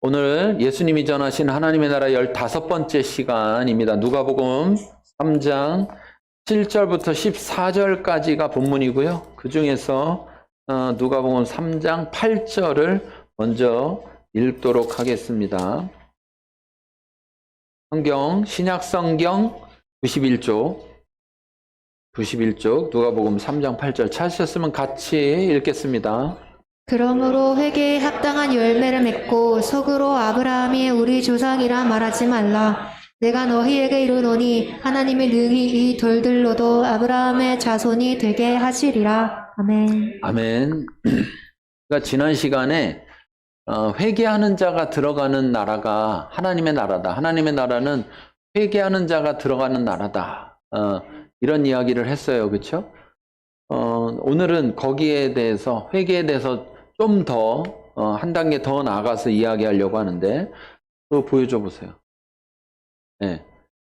오늘 예수님이 전하신 하나님의 나라 15번째 시간입니다. 누가복음 3장 7절부터 14절까지가 본문이고요. 그 중에서 누가복음 3장 8절을 먼저 읽도록 하겠습니다. 성경, 신약성경 91쪽 누가복음 3장 8절 찾으셨으면 같이 읽겠습니다. 그러므로 회개에 합당한 열매를 맺고 속으로 아브라함이 우리 조상이라 말하지 말라. 내가 너희에게 이르노니 하나님이 능히 이 돌들로도 아브라함의 자손이 되게 하시리라. 아멘. 아멘. 그러니까 지난 시간에 회개하는 자가 들어가는 나라가 하나님의 나라다. 하나님의 나라는 회개하는 자가 들어가는 나라다. 이런 이야기를 했어요. 그렇죠? 오늘은 거기에 대해서 회개에 대해서 좀 더 한 단계 더 나아가서 이야기하려고 하는데 또 보여줘 보세요. 네.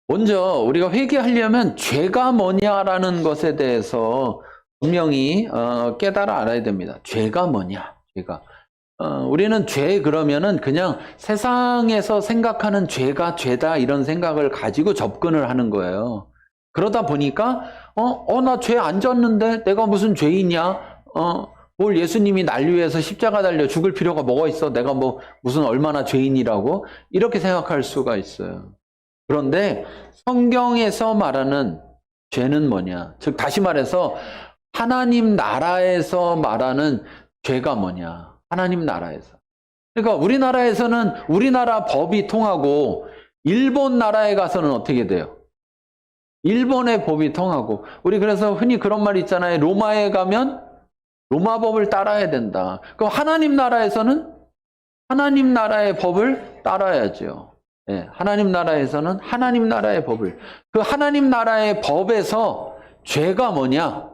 먼저 우리가 회개하려면 죄가 뭐냐라는 것에 대해서 분명히 깨달아 알아야 됩니다. 죄가 뭐냐? 죄가. 우리는 죄 그러면은 그냥 세상에서 생각하는 죄가 죄다 이런 생각을 가지고 접근을 하는 거예요. 그러다 보니까 나 죄 안 졌는데 내가 무슨 죄이냐? 뭘 예수님이 날 위해서 십자가 달려 죽을 필요가 뭐가 있어? 내가 뭐 무슨 얼마나 죄인이라고 이렇게 생각할 수가 있어요. 그런데 성경에서 말하는 죄는 뭐냐? 즉 다시 말해서 하나님 나라에서 말하는 죄가 뭐냐? 하나님 나라에서. 그러니까 우리나라에서는 우리나라 법이 통하고 일본 나라에 가서는 어떻게 돼요? 일본의 법이 통하고 우리 그래서 흔히 그런 말 있잖아요. 로마에 가면 로마 법을 따라야 된다. 그럼 하나님 나라에서는 하나님 나라의 법을 따라야죠. 네, 하나님 나라에서는 하나님 나라의 법을. 그 하나님 나라의 법에서 죄가 뭐냐?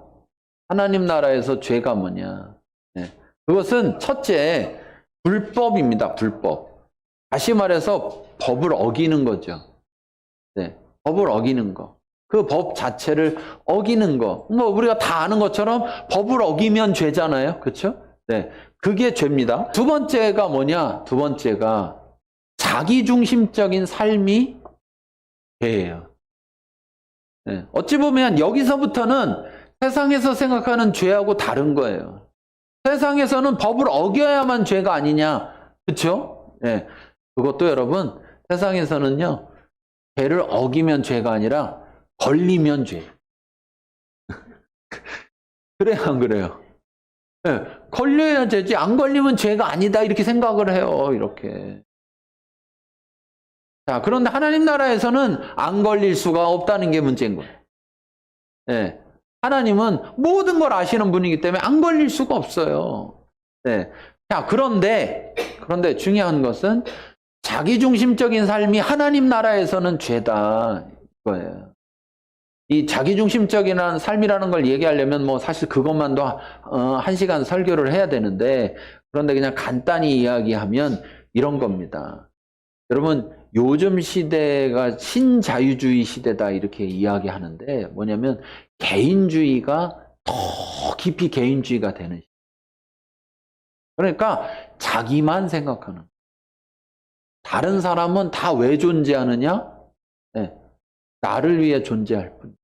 하나님 나라에서 죄가 뭐냐? 네, 그것은 첫째 불법입니다. 불법. 다시 말해서 법을 어기는 거죠. 네, 법을 어기는 거. 그 법 자체를 어기는 거. 뭐 우리가 다 아는 것처럼 법을 어기면 죄잖아요. 그렇죠? 네. 그게 죄입니다. 두 번째가 뭐냐? 두 번째가 자기중심적인 삶이 죄예요. 네. 어찌 보면 여기서부터는 세상에서 생각하는 죄하고 다른 거예요. 세상에서는 법을 어겨야만 죄가 아니냐. 그렇죠? 네. 그것도 여러분 세상에서는요. 죄를 어기면 죄가 아니라 걸리면 죄. 그래요, 안 그래요? 네, 걸려야 되지. 안 걸리면 죄가 아니다. 이렇게 생각을 해요. 이렇게. 자, 그런데 하나님 나라에서는 안 걸릴 수가 없다는 게 문제인 거예요. 네, 하나님은 모든 걸 아시는 분이기 때문에 안 걸릴 수가 없어요. 네. 자, 그런데 중요한 것은 자기중심적인 삶이 하나님 나라에서는 죄다. 이거예요. 이 자기중심적인 삶이라는 걸 얘기하려면 뭐 사실 그것만도 1시간 설교를 해야 되는데 그런데 그냥 간단히 이야기하면 이런 겁니다. 여러분 요즘 시대가 신자유주의 시대다 이렇게 이야기하는데 뭐냐면 개인주의가 더 깊이 개인주의가 되는 시대. 그러니까 자기만 생각하는. 다른 사람은 다 왜 존재하느냐? 네. 나를 위해 존재할 뿐.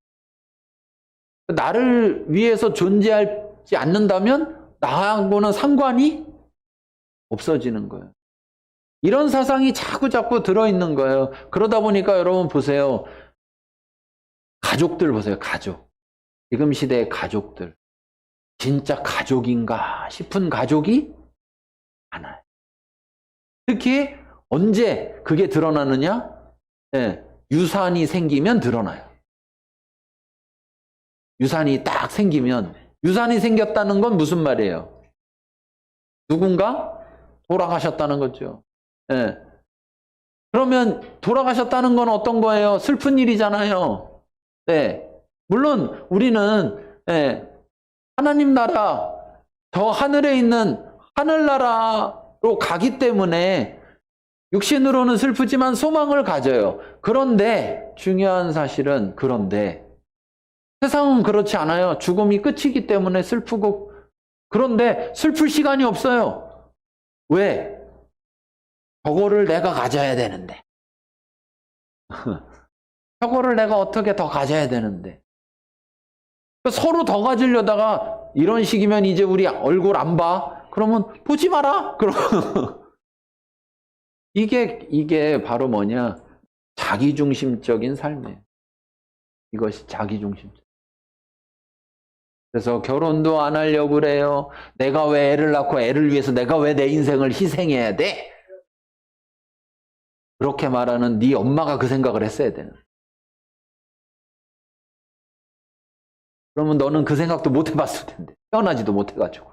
나를 위해서 존재하지 않는다면 나하고는 상관이 없어지는 거예요. 이런 사상이 자꾸 들어있는 거예요. 그러다 보니까 여러분 보세요. 가족들 보세요. 가족. 지금 시대의 가족들. 진짜 가족인가 싶은 가족이 많아요. 특히 언제 그게 드러나느냐? 네. 유산이 생기면 드러나요. 유산이 딱 생기면 유산이 생겼다는 건 무슨 말이에요? 누군가 돌아가셨다는 거죠. 네. 그러면 돌아가셨다는 건 어떤 거예요? 슬픈 일이잖아요. 네. 물론 우리는 하나님 나라 저 하늘에 있는 하늘나라로 가기 때문에 육신으로는 슬프지만 소망을 가져요. 그런데 중요한 사실은 그런데 세상은 그렇지 않아요. 죽음이 끝이기 때문에 슬프고 그런데 슬플 시간이 없어요. 왜? 저거를 내가 가져야 되는데. 저거를 내가 어떻게 더 가져야 되는데. 서로 더 가지려다가 이런 식이면 이제 우리 얼굴 안 봐? 그러면 보지 마라? 그럼 이게 바로 뭐냐? 자기중심적인 삶이에요. 이것이 자기중심적. 그래서 결혼도 안 하려고 그래요. 내가 왜 애를 낳고 애를 위해서 내가 왜 내 인생을 희생해야 돼? 그렇게 말하는 네 엄마가 그 생각을 했어야 되는. 그러면 너는 그 생각도 못 해봤을 텐데. 태어나지도 못 해가지고.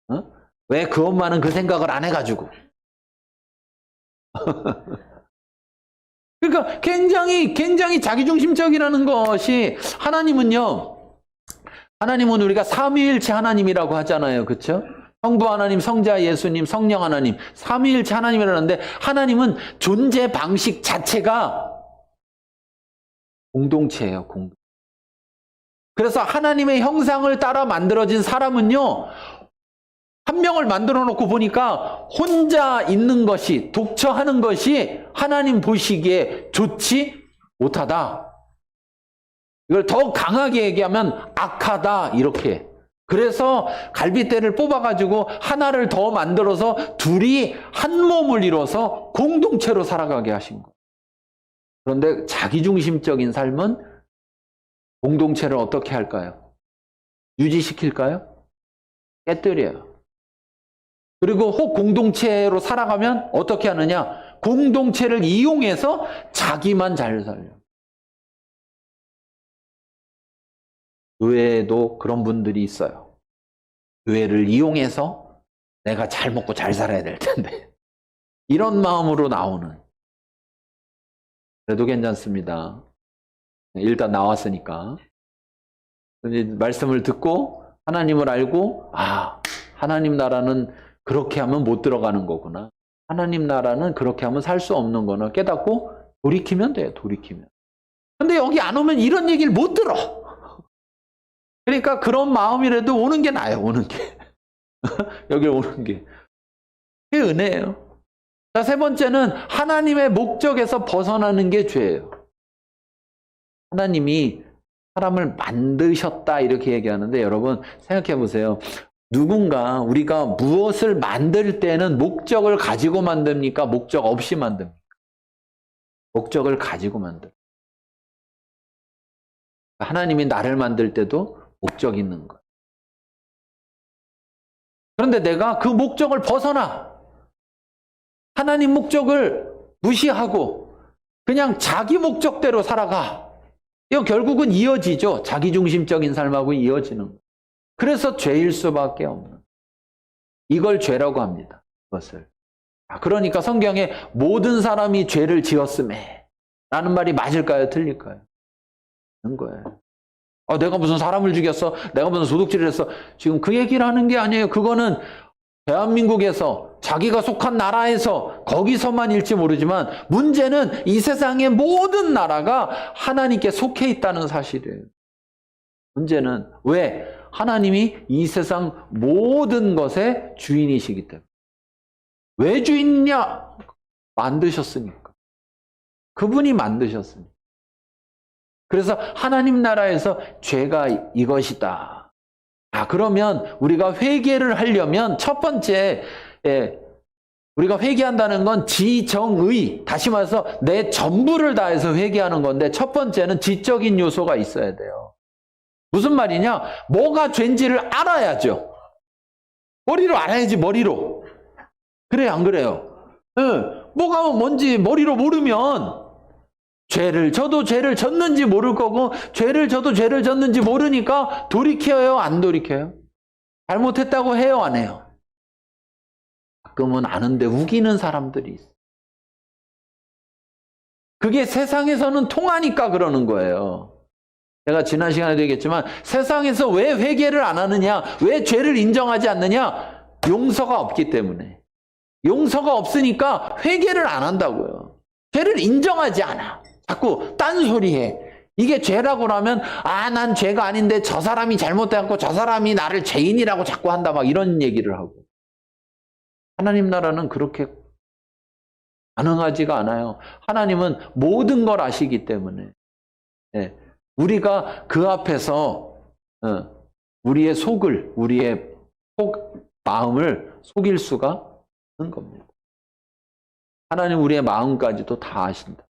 어? 왜 그 엄마는 그 생각을 안 해가지고. 그러니까 굉장히 자기중심적이라는 것이 하나님은 우리가 삼위일체 하나님이라고 하잖아요. 그렇죠? 성부 하나님, 성자 예수님, 성령 하나님, 삼위일체 하나님이라는데 하나님은 존재 방식 자체가 공동체예요. 그래서 하나님의 형상을 따라 만들어진 사람은요. 한 명을 만들어 놓고 보니까 혼자 있는 것이, 독처하는 것이 하나님 보시기에 좋지 못하다. 이걸 더 강하게 얘기하면 악하다 이렇게. 그래서 갈빗대를 뽑아가지고 하나를 더 만들어서 둘이 한 몸을 이뤄서 공동체로 살아가게 하신 거예요. 그런데 자기중심적인 삶은 공동체를 어떻게 할까요? 유지시킬까요? 깨뜨려요. 그리고 혹 공동체로 살아가면 어떻게 하느냐? 공동체를 이용해서 자기만 잘 살려. 교회에도 그런 분들이 있어요. 교회를 이용해서 내가 잘 먹고 잘 살아야 될 텐데. 이런 마음으로 나오는. 그래도 괜찮습니다. 일단 나왔으니까. 말씀을 듣고 하나님을 알고 하나님 나라는 그렇게 하면 못 들어가는 거구나. 하나님 나라는 그렇게 하면 살 수 없는 거나 깨닫고 돌이키면 돼요. 돌이키면. 근데 여기 안 오면 이런 얘기를 못 들어. 그러니까 그런 마음이라도 오는 게 나아요. 오는 게. 여기 오는 게. 그게 은혜예요. 자, 세 번째는 하나님의 목적에서 벗어나는 게 죄예요. 하나님이 사람을 만드셨다 이렇게 얘기하는데 여러분 생각해 보세요. 누군가 우리가 무엇을 만들 때는 목적을 가지고 만듭니까? 목적 없이 만듭니까? 목적을 가지고 만들. 하나님이 나를 만들 때도 목적이 있는 거예요. 그런데 내가 그 목적을 벗어나 하나님 목적을 무시하고 그냥 자기 목적대로 살아가. 이거 결국은 이어지죠. 자기중심적인 삶하고 이어지는 거예요. 그래서 죄일 수밖에 없는. 이걸 죄라고 합니다. 그것을. 그러니까 성경에 모든 사람이 죄를 지었음에 라는 말이 맞을까요? 틀릴까요? 그런 거예요. 내가 무슨 사람을 죽였어? 내가 무슨 도둑질을 했어? 지금 그 얘기를 하는 게 아니에요. 그거는 대한민국에서 자기가 속한 나라에서 거기서만일지 모르지만 문제는 이 세상의 모든 나라가 하나님께 속해 있다는 사실이에요. 문제는 왜? 하나님이 이 세상 모든 것의 주인이시기 때문에. 왜 주인이냐? 만드셨으니까. 그분이 만드셨으니까. 그래서 하나님 나라에서 죄가 이것이다. 그러면 우리가 회개를 하려면 첫 번째, 우리가 회개한다는 건 지정의, 다시 말해서 내 전부를 다해서 회개하는 건데 첫 번째는 지적인 요소가 있어야 돼요. 무슨 말이냐? 뭐가 죄인지를 알아야죠. 머리로 알아야지, 머리로. 그래요, 안 그래요? 뭐가 뭔지 머리로 모르면 저도 죄를 졌는지 모를 거고 저도 죄를 졌는지 모르니까 돌이켜요, 안 돌이켜요? 잘못했다고 해요, 안 해요? 가끔은 아는데 우기는 사람들이 있어요. 그게 세상에서는 통하니까 그러는 거예요. 제가 지난 시간에도 얘기했지만 세상에서 왜 회개를 안 하느냐, 왜 죄를 인정하지 않느냐? 용서가 없기 때문에. 용서가 없으니까 회개를 안 한다고요. 죄를 인정하지 않아. 자꾸 딴소리해. 이게 죄라고 하면 난 죄가 아닌데 저 사람이 잘못해갖고 저 사람이 나를 죄인이라고 자꾸 한다 막 이런 얘기를 하고. 하나님 나라는 그렇게 가능하지가 않아요. 하나님은 모든 걸 아시기 때문에 예, 우리가 그 앞에서 우리의 마음을 속일 수가 없는 겁니다. 하나님 우리의 마음까지도 다 아신다.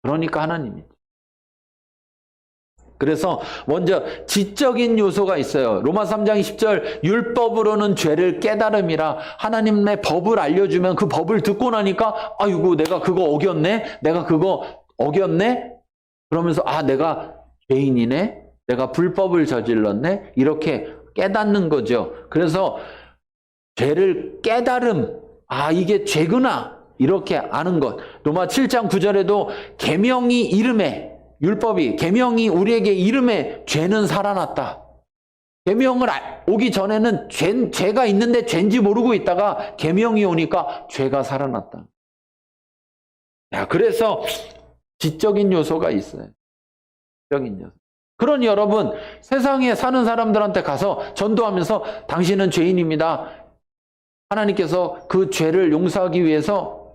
그러니까 하나님이죠. 그래서 먼저 지적인 요소가 있어요. 로마 3장 10절 율법으로는 죄를 깨달음이라. 하나님의 법을 알려주면 그 법을 듣고 나니까 아이고 내가 그거 어겼네? 내가 그거 어겼네? 그러면서 내가 죄인이네? 내가 불법을 저질렀네? 이렇게 깨닫는 거죠. 그래서 죄를 깨달음, 이게 죄구나 이렇게 아는 것. 로마 7장 9절에도 계명이 이름에 계명이 우리에게 이름에 죄는 살아났다. 계명을 오기 전에는 죄가 있는데 죄인지 모르고 있다가 계명이 오니까 죄가 살아났다. 그래서 지적인 요소가 있어요. 지적인 요소. 그러니 여러분, 세상에 사는 사람들한테 가서 전도하면서 당신은 죄인입니다. 하나님께서 그 죄를 용서하기 위해서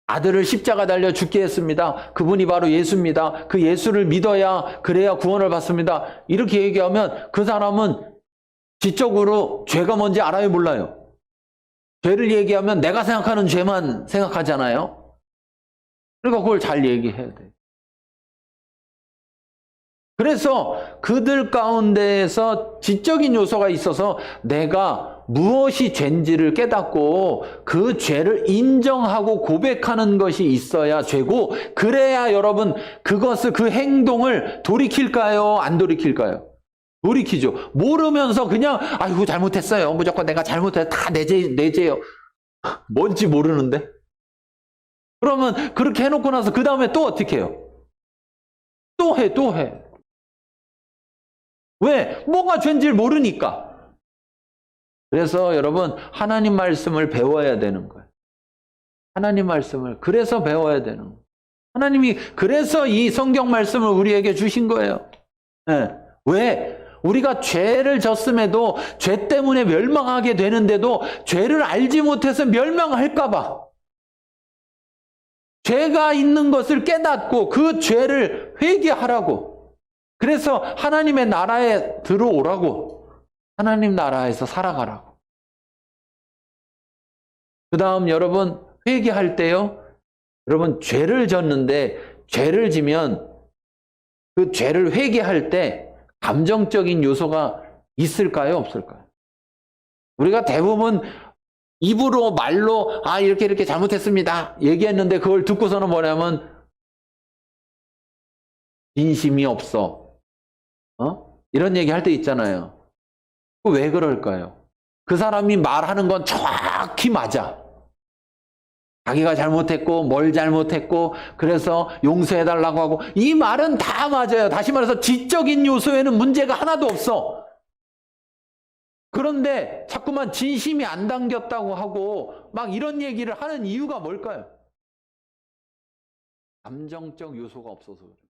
아들을 십자가 달려 죽게 했습니다. 그분이 바로 예수입니다. 그 예수를 믿어야 그래야 구원을 받습니다. 이렇게 얘기하면 그 사람은 지적으로 죄가 뭔지 알아요, 몰라요? 죄를 얘기하면 내가 생각하는 죄만 생각하잖아요. 그러니까 그걸 잘 얘기해야 돼요. 그래서 그들 가운데에서 지적인 요소가 있어서 내가 무엇이 죄인지를 깨닫고 그 죄를 인정하고 고백하는 것이 있어야 죄고, 그래야 여러분 그 행동을 돌이킬까요? 안 돌이킬까요? 돌이키죠. 모르면서 그냥 아이고 잘못했어요. 무조건 내가 잘못했어요. 다 내 죄요. 뭔지 모르는데. 그러면 그렇게 해놓고 나서 그 다음에 또 어떻게 해요? 또 해. 왜? 뭐가 죄인지를 모르니까. 그래서 여러분 하나님 말씀을 배워야 되는 거예요. 하나님 말씀을 그래서 배워야 되는 거예요. 하나님이 그래서 이 성경 말씀을 우리에게 주신 거예요. 네. 왜? 우리가 죄를 졌음에도 죄 때문에 멸망하게 되는데도 죄를 알지 못해서 멸망할까 봐. 죄가 있는 것을 깨닫고 그 죄를 회개하라고. 그래서 하나님의 나라에 들어오라고. 하나님 나라에서 살아가라고. 그 다음 여러분 회개할 때요. 여러분 죄를 졌는데 죄를 지면 그 죄를 회개할 때 감정적인 요소가 있을까요? 없을까요? 우리가 대부분 입으로 말로 이렇게 잘못했습니다 얘기했는데 그걸 듣고서는 뭐냐면 진심이 없어. 이런 얘기 할 때 있잖아요. 왜 그럴까요? 그 사람이 말하는 건 정확히 맞아. 자기가 잘못했고 뭘 잘못했고 그래서 용서해달라고 하고 이 말은 다 맞아요. 다시 말해서 지적인 요소에는 문제가 하나도 없어. 그런데 자꾸만 진심이 안 담겼다고 하고 막 이런 얘기를 하는 이유가 뭘까요? 감정적 요소가 없어서 그래요.